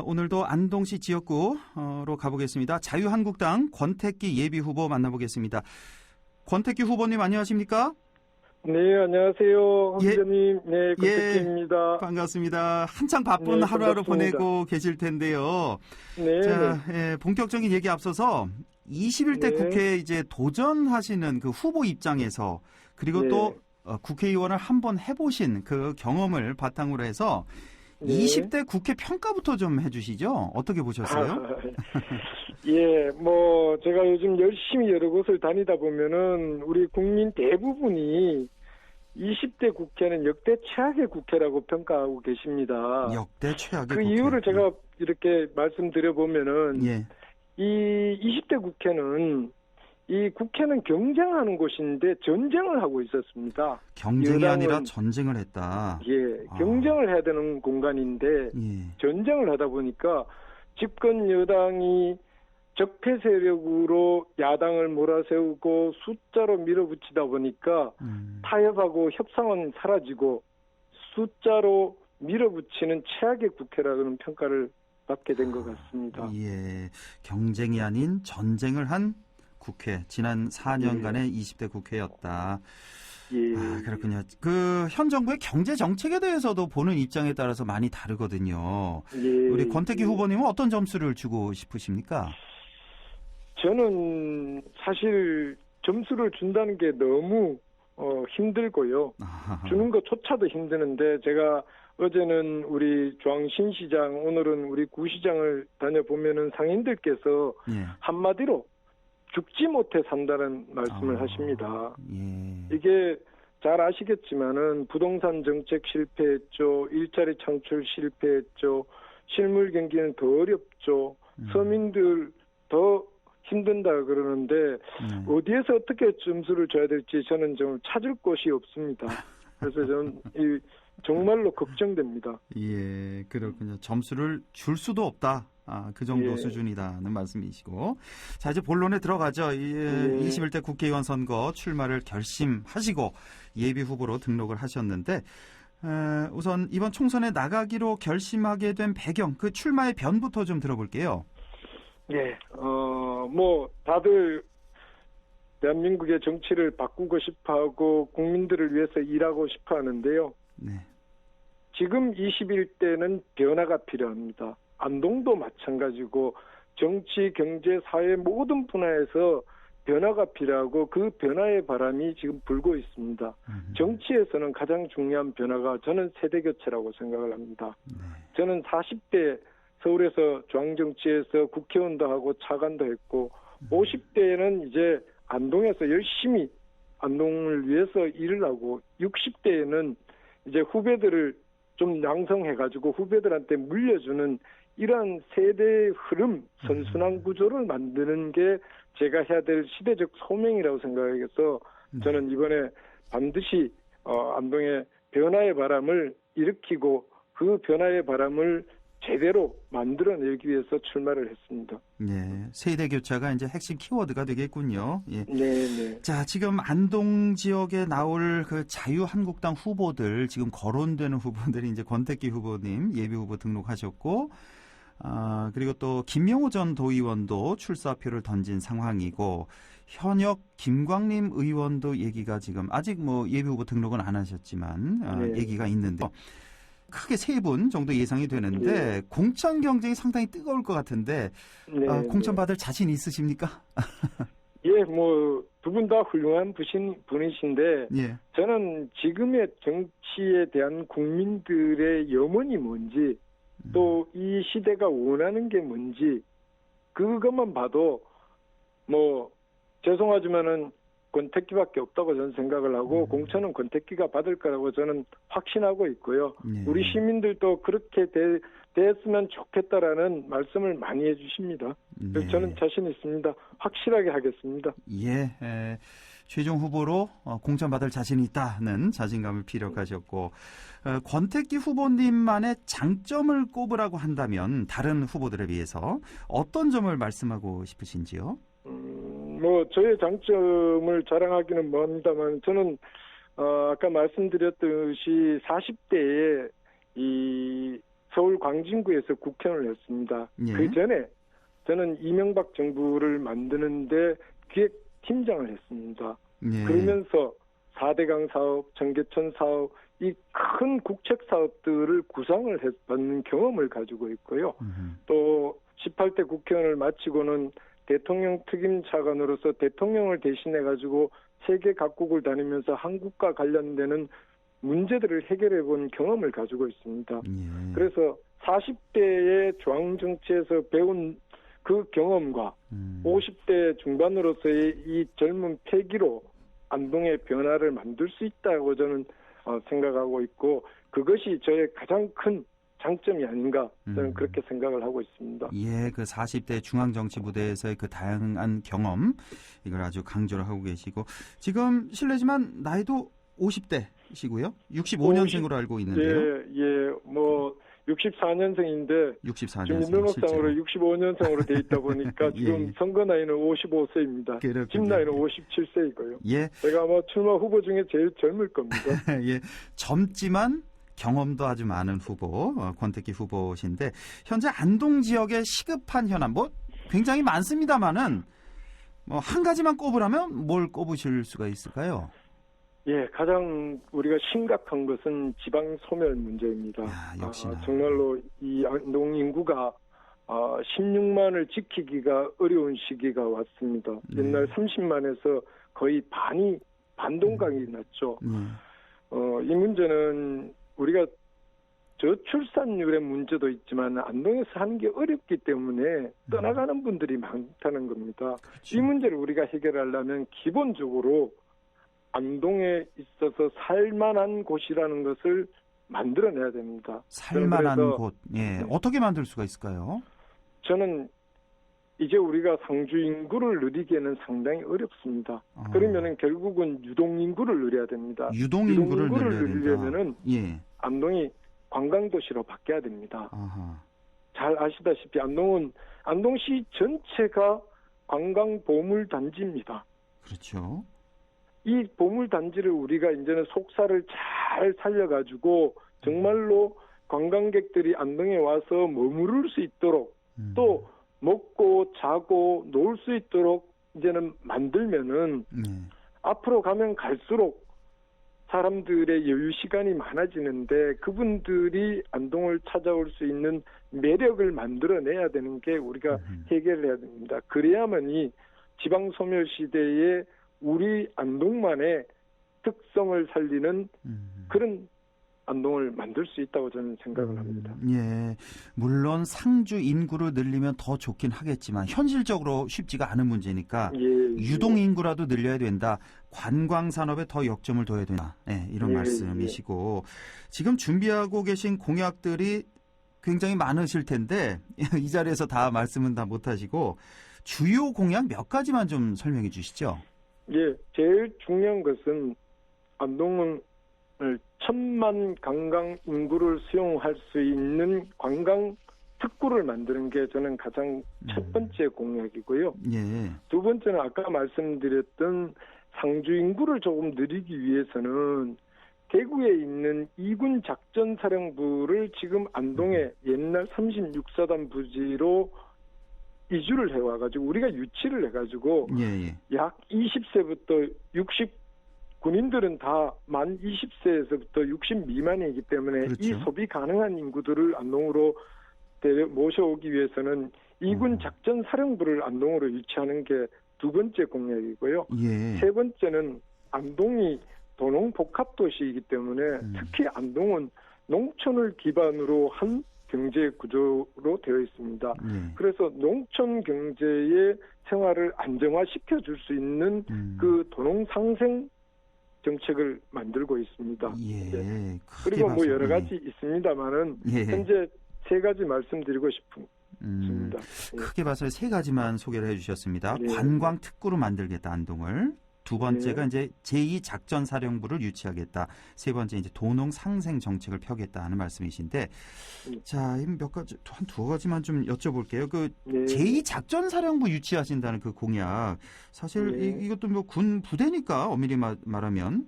오늘도 안동시 지역구로 가보겠습니다. 자유한국당 권택기 예비후보 만나보겠습니다. 권택기 후보님 안녕하십니까? 네, 안녕하세요. 황 예. 기자님. 네, 권택기입니다. 반갑습니다. 한창 바쁜 네, 하루하루 반갑습니다. 보내고 계실 텐데요. 네, 자, 네. 본격적인 얘기 앞서서 21대 네. 국회에 이제 도전하시는 그 후보 입장에서 그리고 네. 또 국회의원을 한번 해보신 그 경험을 바탕으로 해서 네. 20대 국회 평가부터 좀 해주시죠. 어떻게 보셨어요? 예, 제가 요즘 열심히 여러 곳을 다니다 보면은 우리 국민 대부분이 20대 국회는 역대 최악의 국회라고 평가하고 계십니다. 역대 최악의 그 국회. 이유를 제가 이렇게 말씀드려 보면은 예. 이 20대 국회는 이 국회는 경쟁하는 곳인데 전쟁을 하고 있었습니다. 경쟁이 여당은- 아니라 전쟁을 했다. 예, 경쟁을 해야 되는 공간인데 예. 전쟁을 하다 보니까 집권 여당이 적폐 세력으로 야당을 몰아세우고 숫자로 밀어붙이다 보니까 타협하고 협상은 사라지고 숫자로 밀어붙이는 최악의 국회라는 평가를 받게 된 것 같습니다. 예. 경쟁이 아닌 전쟁을 한 국회. 지난 4년간의 20대 국회였다. 예. 그렇군요. 그 현 정부의 경제 정책에 대해서도 보는 입장에 따라서 많이 다르거든요. 예. 우리 권택기 후보님은 어떤 점수를 주고 싶으십니까? 저는 사실 점수를 준다는 게 너무 힘들고요. 주는 것조차도 힘드는데 제가 어제는 우리 중앙신시장, 오늘은 우리 구시장을 다녀보면은 상인들께서 예. 한마디로 죽지 못해 산다는 말씀을 하십니다. 예. 이게 잘 아시겠지만은 부동산 정책 실패했죠. 일자리 창출 실패했죠. 실물 경기는 더 어렵죠. 서민들 더 힘든다 그러는데 어디에서 어떻게 점수를 줘야 될지 저는 좀 찾을 곳이 없습니다. 그래서 저는 정말로 걱정됩니다. 예, 그렇군요. 점수를 줄 수도 없다. 그 정도 예. 수준이다는 말씀이시고. 자, 이제 본론에 들어가죠. 21대 국회의원 선거 출마를 결심하시고 예비 후보로 등록을 하셨는데, 우선 이번 총선에 나가기로 결심하게 된 배경, 그 출마의 변부터 좀 들어볼게요. 네, 다들 대한민국의 정치를 바꾸고 싶어하고 국민들을 위해서 일하고 싶어 하는데요. 네. 지금 21대는 변화가 필요합니다. 안동도 마찬가지고 정치, 경제, 사회 모든 분야에서 변화가 필요하고 그 변화의 바람이 지금 불고 있습니다. 정치에서는 가장 중요한 변화가 저는 세대교체라고 생각을 합니다. 저는 40대 서울에서 중앙정치에서 국회의원도 하고 차관도 했고 50대에는 이제 안동에서 열심히 안동을 위해서 일을 하고 60대에는 이제 후배들을 좀 양성해가지고 후배들한테 물려주는 이러한 세대의 흐름, 선순환 구조를 만드는 게 제가 해야 될 시대적 소명이라고 생각해서 저는 이번에 반드시 안동의 변화의 바람을 일으키고 그 변화의 바람을 제대로 만들어내기 위해서 출마를 했습니다. 네, 세대 교체가 이제 핵심 키워드가 되겠군요. 예. 네. 자, 지금 안동 지역에 나올 그 자유한국당 후보들, 지금 거론되는 후보들이 이제 권택기 후보님 예비 후보 등록하셨고, 그리고 또 김명호 전 도의원도 출사표를 던진 상황이고, 현역 김광림 의원도 얘기가 지금 아직 예비 후보 등록은 안 하셨지만 얘기가 있는데. 크게 3분 정도 예상이 되는데 공천 경쟁이 상당히 뜨거울 것 같은데 공천 받을 자신 있으십니까? 예, 두 분 다 훌륭한 분이신데 예. 저는 지금의 정치에 대한 국민들의 염원이 뭔지 또 이 시대가 원하는 게 뭔지 그것만 봐도 죄송하지만은 권택기밖에 없다고 저는 생각을 하고 공천은 권택기가 받을 거라고 저는 확신하고 있고요. 우리 시민들도 그렇게 됐으면 좋겠다라는 말씀을 많이 해주십니다. 그래서 저는 자신 있습니다. 확실하게 하겠습니다. 예, 최종 후보로 공천받을 자신이 있다는 자신감을 피력하셨고 권택기 후보님만의 장점을 꼽으라고 한다면 다른 후보들에 비해서 어떤 점을 말씀하고 싶으신지요? 저의 장점을 자랑하기는 뭐합니다만 저는 아까 말씀드렸듯이 40대에 이 서울 광진구에서 국회의원을 했습니다. 예. 그 전에 저는 이명박 정부를 만드는데 기획팀장을 했습니다. 예. 그러면서 4대강 사업, 정계천 사업, 이 큰 국책 사업들을 구상을 받는 경험을 가지고 있고요. 또 18대 국회의원을 마치고는 대통령 특임 차관으로서 대통령을 대신해 가지고 세계 각국을 다니면서 한국과 관련되는 문제들을 해결해 본 경험을 가지고 있습니다. 예. 그래서 40대의 중앙 정치에서 배운 그 경험과 50대 중반으로서의 이 젊은 패기로 안동의 변화를 만들 수 있다고 저는 생각하고 있고, 그것이 저의 가장 큰 장점이 아닌가 저는 그렇게 생각을 하고 있습니다. 예, 그 40대 중앙정치부대에서의 그 다양한 경험, 이걸 아주 강조를 하고 계시고, 지금 실례지만 나이도 50대시고요. 65년생으로 알고 있는데요. 예, 뭐 64년생인데 64년생. 지금 민등록상으로 65년생으로 돼 있다 보니까 지금 예. 선거 나이는 55세입니다. 그렇군요. 집 나이는 57세이고요. 예, 제가 아마 출마 후보 중에 제일 젊을 겁니다. 예, 젊지만 경험도 아주 많은 후보, 권택기 후보신데, 현재 안동 지역의 시급한 현안, 뭐 굉장히 많습니다만은 뭐 한 가지만 꼽으라면 뭘 꼽으실 수가 있을까요? 예, 가장 우리가 심각한 것은 지방 소멸 문제입니다. 야, 역시나. 정말로 이 안동 인구가 16만을 지키기가 어려운 시기가 왔습니다. 옛날 30만에서 거의 반이 반동강이 났죠. 이 문제는 우리가 저출산율의 문제도 있지만 안동에서 하는 게 어렵기 때문에 떠나가는 분들이 많다는 겁니다. 그렇죠. 이 문제를 우리가 해결하려면 기본적으로 안동에 있어서 살만한 곳이라는 것을 만들어내야 됩니다. 살만한 그래서 곳, 예, 어떻게 만들 수가 있을까요? 저는 이제 우리가 상주 인구를 늘리기에는 상당히 어렵습니다. 그러면은 결국은 유동 인구를 늘려야 됩니다. 유동 인구를 늘려야 늘리려면은 예. 안동이 관광도시로 바뀌어야 됩니다. 아하. 잘 아시다시피 안동시 전체가 관광 보물 단지입니다. 그렇죠. 이 보물 단지를 우리가 이제는 속살을 잘 살려가지고 정말로 관광객들이 안동에 와서 머무를 수 있도록 또 먹고 자고 놀 수 있도록 이제는 만들면은 앞으로 가면 갈수록 사람들의 여유 시간이 많아지는데 그분들이 안동을 찾아올 수 있는 매력을 만들어내야 되는 게 우리가 해결해야 됩니다. 그래야만이 지방 소멸 시대에 우리 안동만의 특성을 살리는 그런 안동을 만들 수 있다고 저는 생각을 합니다. 예, 물론 상주 인구를 늘리면 더 좋긴 하겠지만 현실적으로 쉽지가 않은 문제니까 유동 인구라도 늘려야 된다. 관광 산업에 더 역점을 둬야 된다. 네, 이런 말씀이시고 지금 준비하고 계신 공약들이 굉장히 많으실 텐데 이 자리에서 다 말씀은 다 못하시고 주요 공약 몇 가지만 좀 설명해 주시죠. 예, 제일 중요한 것은 안동은 1,000만 관광 인구를 수용할 수 있는 관광 특구를 만드는 게 저는 가장 첫 번째 공약이고요. 예. 두 번째는 아까 말씀드렸던 상주 인구를 조금 늘리기 위해서는 대구에 있는 2군 작전사령부를 지금 안동의 옛날 36사단 부지로 이주를 해와가지고 우리가 유치를 해가지고 약 20세부터 60 군인들은 다 만 20세에서부터 60 미만이기 때문에 그렇죠. 이 소비 가능한 인구들을 안동으로 모셔오기 위해서는 2군 작전사령부를 안동으로 유치하는 게 두 번째 공약이고요. 세 번째는 안동이 도농복합도시이기 때문에 특히 안동은 농촌을 기반으로 한 경제 구조로 되어 있습니다. 그래서 농촌 경제의 생활을 안정화시켜 줄 수 있는 그 도농상생 정책을 만들고 있습니다. 그리고 뭐 여러 가지 있습니다만은 현재 세 가지 말씀드리고 싶습니다. 크게 봐서 세 가지만 소개를 해주셨습니다. 관광 특구로 만들겠다 안동을. 두 번째가 이제 제2작전사령부를 유치하겠다. 세 번째 이제 도농 상생 정책을 펴겠다 하는 말씀이신데, 자, 몇 가지 한 두 가지만 좀 여쭤볼게요. 그 제2작전사령부 유치하신다는 그 공약, 사실 이것도 뭐 군 부대니까 엄밀히 말하면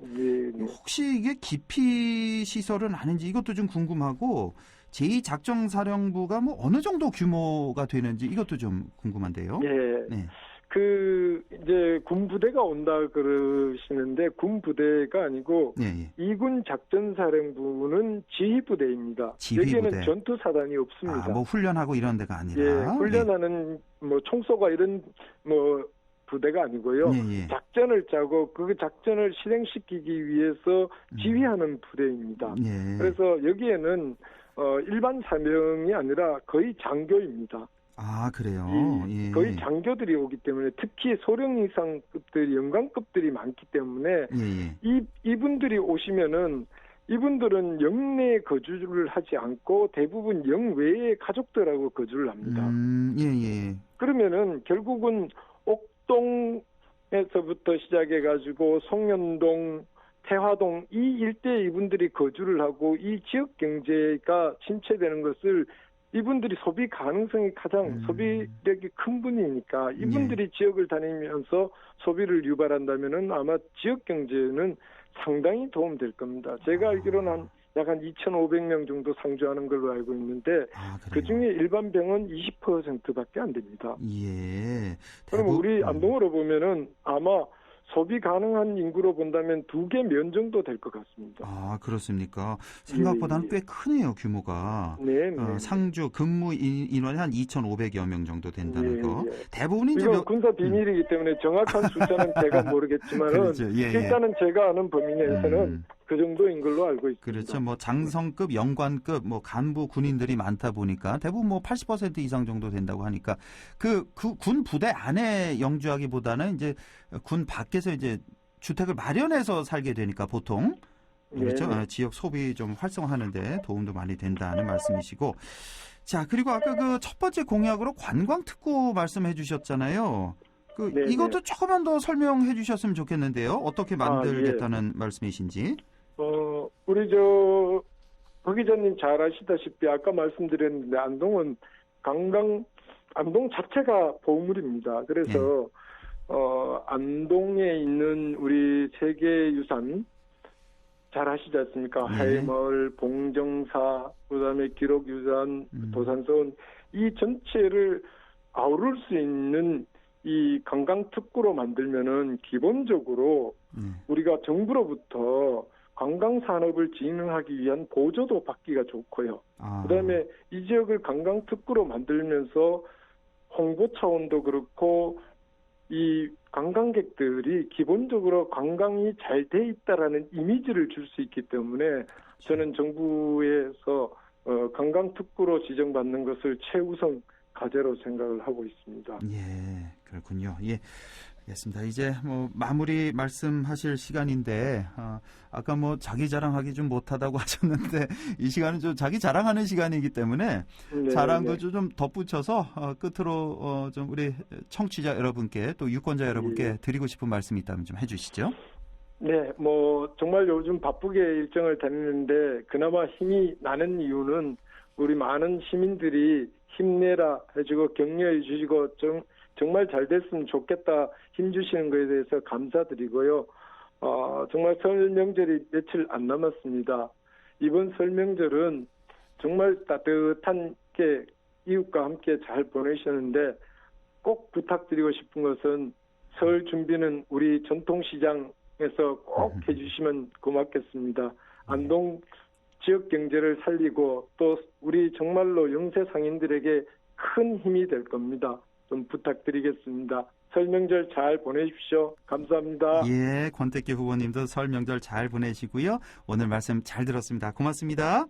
혹시 이게 기피 시설은 아닌지 이것도 좀 궁금하고. 제2작전사령부가 뭐 어느 정도 규모가 되는지 이것도 좀 궁금한데요. 예. 네. 이제 군부대가 온다 그러시는데 군부대가 아니고 예, 예. 2군 작전사령부는 지휘부대입니다. 지휘부대. 여기에는 전투사단이 없습니다. 뭐 훈련하고 이런 데가 아니라. 예, 훈련하는 뭐 총소가 이런 뭐 부대가 아니고요. 예, 예. 작전을 짜고 그 작전을 실행시키기 위해서 지휘하는 부대입니다. 예. 그래서 여기에는 일반 사명이 아니라 거의 장교입니다. 아, 그래요? 예. 거의 장교들이 오기 때문에 특히 소령 이상급들이 영관급들이 많기 때문에 예, 예. 이분들이 오시면은 이분들은 영내에 거주를 하지 않고 대부분 영외의 가족들하고 거주를 합니다. 예, 예. 그러면은 결국은 옥동에서부터 시작해가지고 송년동, 태화동 이 일대에 이분들이 거주를 하고 이 지역 경제가 침체되는 것을 이분들이 소비 가능성이 가장 소비력이 큰 분이니까 이분들이 지역을 다니면서 소비를 유발한다면은 아마 지역 경제는 상당히 도움될 겁니다. 제가 알기로는 약 한 2,500명 정도 상주하는 걸로 알고 있는데 그중에 일반 병은 20%밖에 안 됩니다. 예. 그럼 우리 안동으로 보면은 아마 소비 가능한 인구로 본다면 2개 면 정도 될 것 같습니다. 아, 그렇습니까? 생각보다는 꽤 크네요, 규모가. 네. 상주 근무 인원이 한 2,500여 명 정도 된다는 거. 대부분이 이제 이건 군사 비밀이기 때문에 정확한 숫자는 제가 모르겠지만은 그렇죠. 예, 예. 일단은 제가 아는 범위 내에서는 그 정도인 걸로 알고 있습니다. 그렇죠. 뭐 장성급, 영관급, 뭐 간부 군인들이 많다 보니까 대부분 뭐 80% 이상 정도 된다고 하니까 그 군 부대 안에 영주하기보다는 이제 군 밖에서 이제 주택을 마련해서 살게 되니까 보통 그렇죠. 지역 소비 좀 활성화하는데 도움도 많이 된다는 말씀이시고. 자, 그리고 아까 그 첫 번째 공약으로 관광특구 말씀해 주셨잖아요. 이것도 조금만 더 설명해 주셨으면 좋겠는데요. 어떻게 만들겠다는 말씀이신지. 우리 박 기자님 잘 아시다시피 아까 말씀드렸는데 안동은 안동 자체가 보물입니다. 그래서 안동에 있는 우리 세계유산 잘 아시지 않습니까? 하이마을, 봉정사, 그다음에 기록유산, 도산서원 이 전체를 아우를 수 있는 이 관광특구로 만들면은 기본적으로 우리가 정부로부터 관광산업을 진흥하기 위한 보조도 받기가 좋고요. 그다음에 이 지역을 관광특구로 만들면서 홍보 차원도 그렇고 이 관광객들이 기본적으로 관광이 잘 돼 있다라는 이미지를 줄 수 있기 때문에 저는 정부에서 관광특구로 지정받는 것을 최우선 과제로 생각을 하고 있습니다. 예, 그렇군요. 예, 알겠습니다. 이제 뭐 마무리 말씀하실 시간인데 아까 뭐 자기 자랑하기 좀 못하다고 하셨는데 이 시간은 좀 자기 자랑하는 시간이기 때문에 자랑도 좀 덧붙여서 끝으로 좀 우리 청취자 여러분께 또 유권자 여러분께 드리고 싶은 말씀이 있다면 좀 해주시죠. 네, 뭐 정말 요즘 바쁘게 일정을 다니는데 그나마 힘이 나는 이유는 우리 많은 시민들이 힘내라 해주고 격려해 주시고 정말 잘 됐으면 좋겠다 힘주시는 것에 대해서 감사드리고요. 정말 설 명절이 며칠 안 남았습니다. 이번 설 명절은 정말 따뜻한 게 이웃과 함께 잘 보내셨는데 꼭 부탁드리고 싶은 것은 설 준비는 우리 전통시장에서 꼭 해주시면 고맙겠습니다. 안동 지역 경제를 살리고 또 우리 정말로 영세 상인들에게 큰 힘이 될 겁니다. 좀 부탁드리겠습니다. 설 명절 잘 보내십시오. 감사합니다. 예, 권택기 후보님도 설 명절 잘 보내시고요. 오늘 말씀 잘 들었습니다. 고맙습니다.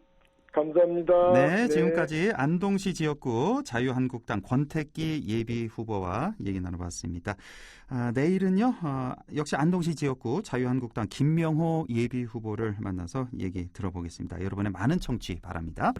감사합니다. 네, 지금까지 안동시 지역구 자유한국당 권택기 예비 후보와 얘기 나눠봤습니다. 내일은요, 역시 안동시 지역구 자유한국당 김명호 예비 후보를 만나서 얘기 들어보겠습니다. 여러분의 많은 청취 바랍니다.